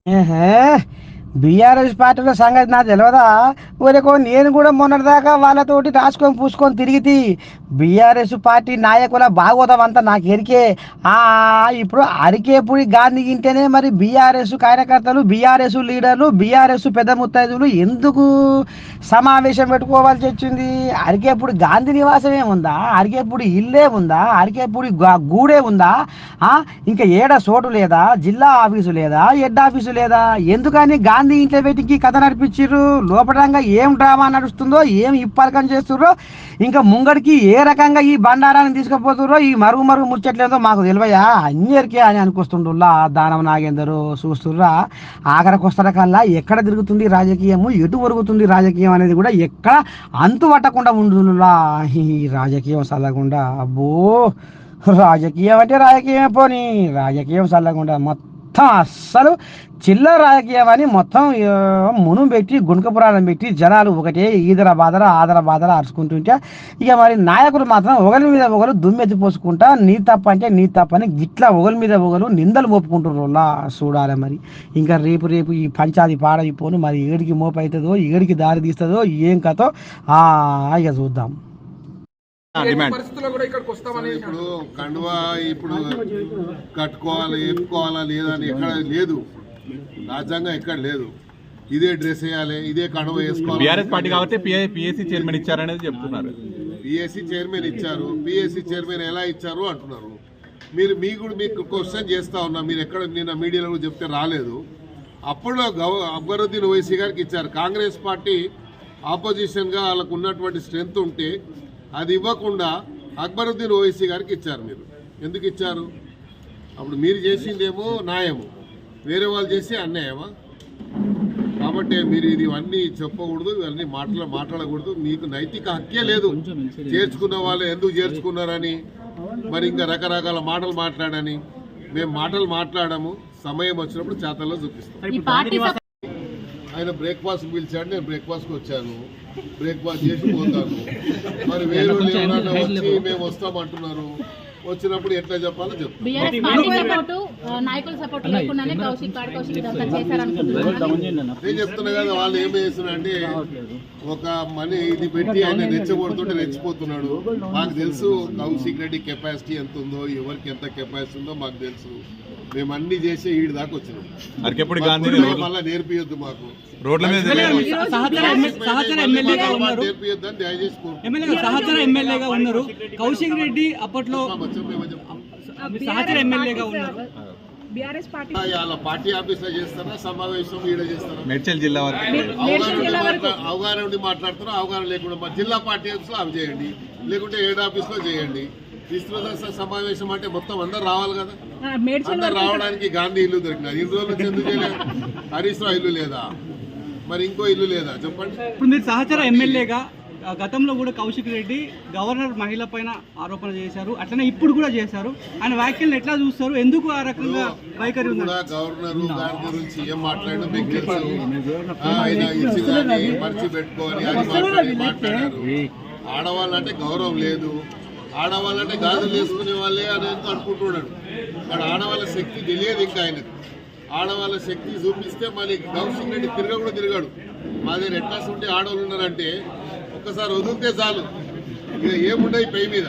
ఏహే బీఆర్ఎస్ పార్టీలో సంగతి నాకు తెలియదా? ఊరికో నేను కూడా మొన్నటిదాకా వాళ్ళతోటి రాసుకొని పూసుకొని తిరిగితే బీఆర్ఎస్ పార్టీ నాయకుల భాగవతం అంతా నాకు ఎరికే. ఆ ఇప్పుడు అరికేపుడి గాంధీ గింటేనే మరి బీఆర్ఎస్ కార్యకర్తలు, బీఆర్ఎస్ లీడర్లు, బీఆర్ఎస్ పెద్ద ముత్తైదులు ఎందుకు సమావేశం పెట్టుకోవాల్సి వచ్చింది? అరికేపుడి గాంధీ నివాసమే ఉందా? అరికేపుడి ఇల్లే ఉందా? అరికేపుడి గూడే ఉందా? ఇంకా ఏడ చోటు లేదా? జిల్లా ఆఫీసు లేదా? హెడ్ ఆఫీసు లేదా? ఎందుకని గాంధీ ఇంట్లో పెట్టి కథ నడిపించారు? లోపడంగా ఏం డ్రామా నడుస్తుందో, ఏం ఇప్పలకం చేస్తుర్రో, ఇంకా ముంగడికి ఏ రకంగా ఈ బండారాన్ని తీసుకుపోతుర్రో, ఈ మరుగు మరుగు ముచ్చట్లేదో మాకు తెలివయా? అన్నిరికే అని అనుకొస్తుండ్రులా దానం నాగేందరు చూస్తుర్రా. ఆఖరికి వస్తున్న కల్లా ఎక్కడ తిరుగుతుంది రాజకీయము, ఎటు ఒరుగుతుంది రాజకీయం అనేది కూడా ఎక్కడ అంతు పట్టకుండా ఉండులా ఈ రాజకీయం చల్లకుండా. అబ్బో, రాజకీయం అంటే రాజకీయం పోని, రాజకీయం చల్లకుండా మొత్తం అస్సలు చిల్లర రాజకీయం అని మొత్తం మునుము పెట్టి గుణకపురాణం పెట్టి జనాలు ఒకటే ఈదర బాధర అరుచుకుంటుంటే ఇక మరి నాయకులు మాత్రం ఒకరి మీద ఒకరు దుమ్మెత్తి పోసుకుంటా నీ తప్ప అంటే నీ తప్పని గిట్లా ఒకరి మీద ఒకరు నిందలు మోపుకుంటుర్రులా. చూడాలి మరి ఇంకా రేపు ఈ పంచాది పాడైపోను మరి ఏడికి మోపవుతుందో, ఏడికి దారి తీస్తుందో, ఏం కథో ఇక చూద్దాం. ఇప్పుడు కండువా ఇప్పుడు కట్టుకోవాలి, ఎప్పుకోవాలా లేదా అని ఎక్కడ లేదు, రాజ్యాంగం ఎక్కడ లేదు. ఇదే డ్రెస్ వేయాలి, ఇదే కండువా వేసుకోవాలి. బీఆర్ఎస్ పార్టీ కాబట్టి పిఎస్సి చైర్మన్ ఇచ్చారనేది చెప్తున్నారు. పిఎస్సి చైర్మన్ ఇచ్చారు, పిఎస్సి చైర్మన్ ఎలా ఇచ్చారు అంటున్నారు. మీకు క్వశ్చన్ చేస్తా ఉన్నా, మీరు ఎక్కడ నిన్న మీడియాలో చెప్తే రాలేదు. అప్పుడు అక్బరుద్దీన్ ఓవైసీ గారికి ఇచ్చారు. కాంగ్రెస్ పార్టీ ఆపోజిషన్గా వాళ్ళకు ఉన్నటువంటి స్ట్రెంత్ ఉంటే అది ఇవ్వకుండా అక్బరుద్దీన్ ఓవైసీ గారికి ఇచ్చారు. మీరు ఎందుకు ఇచ్చారు? అప్పుడు మీరు చేసిందేమో న్యాయము, వేరే వాళ్ళు చేసి అన్యాయమా? కాబట్టి మీరు ఇవన్నీ చెప్పకూడదు, ఇవన్నీ మాట్లాడకూడదు. మీకు నైతిక హక్కే లేదు. చేర్చుకున్న వాళ్ళు ఎందుకు చేర్చుకున్నారని, మరి ఇంకా రకరకాల మాటలు మాట్లాడని. మేము మాటలు మాట్లాడము, సమయం వచ్చినప్పుడు చేతల్లో చూపిస్తాం. ఆయన బ్రేక్ఫాస్ట్ పిలిచాడు, నేను బ్రేక్ఫాస్ట్కి వచ్చాను, బ్రేక్ఫాస్ట్ చేసి పోతాను. మరి వేరే ఎవరన్నా వచ్చి మేము వస్తామంటున్నారు, వచ్చినప్పుడు ఎట్లా చెప్పాలో చెప్తాను. నేను చెప్తున్నా కదా, వాళ్ళు ఏం చేస్తున్నారంటే ఒక మనీ ఇది పెట్టి ఆయన రెచ్చగొడుతుంటే రెచ్చిపోతున్నాడు. మాకు తెలుసు కౌశిక్ రెడ్డి కెపాసిటీ ఎంత ఉందో, ఎవరికి ఎంత కెపాసిటీ ఉందో మాకు తెలుసు. మేము అన్ని చేసి ఈడి దాకా వచ్చినాం. మళ్ళీ నేర్పియొద్దు మాకు, నేర్పియొద్దని దయచేసి సహచర ఎమ్మెల్యేగా ఉన్నారు కౌశిక్ రెడ్డి, అప్పట్లో సహచర ఎమ్మెల్యేగా ఉన్నారు. వాళ్ళ పార్టీ ఆఫీస్ లో చేస్తారా, సమావేశం ఈడ చేస్తారా? మేడ్చల్ జిల్లా అవగాహన ఉండి మాట్లాడుతారా? అవగాహన లేకుండా జిల్లా పార్టీ ఆఫీస్ లో అవి చేయండి, లేకుంటే ఏడు ఆఫీస్ లో చేయండి. విస్తృత సమావేశం అంటే మొత్తం అందరు రావాలి కదా. అందరు రావడానికి గాంధీ ఇల్లు దొరికినది. ఇన్ని రోజులు నుంచి ఎందుకు చేయలేదు? హరీష్ రావు ఇల్లు లేదా? మరి ఇంకో ఇల్లు లేదా? చెప్పండి. ఇప్పుడు మీరు సహచర ఎమ్మెల్యేగా గతంలో కూడా కౌశిక్ రెడ్డి గవర్నర్ మహిళ పైన ఆరోపణ చేశారు, అట్లనే ఇప్పుడు కూడా చేశారు. ఆయన వ్యాఖ్యలను ఎట్లా చూస్తారు? ఎందుకు ఆ రకంగా వైఖరి ఉంది? గవర్నర్ దాని గురించి ఏం మాట్లాడడం మీకు తెలుసు. ఆయన ఇచ్చిందని మర్చి పెట్టుకోని అది మాట్లాడారు. ఆడవాళ్ళంటే గౌరవం లేదు, ఆడవాళ్ళంటే గాజులు వేసుకునే వాళ్ళే అని అనుకుంటున్నాడు. కానీ ఆడవాళ్ళ శక్తి తెలియదు ఇంకా ఆయనకు. ఆడవాళ్ళ శక్తి చూపిస్తే మళ్ళీ కౌశిక్ రెడ్డి కూడా తిరగాడు. మా దగ్గర ఎట్లా ఉంటే ఆడవాళ్ళు ఉన్నారంటే ఒక్కసారి వదిలితే చాలు, ఇక ఏముండవు పై మీద.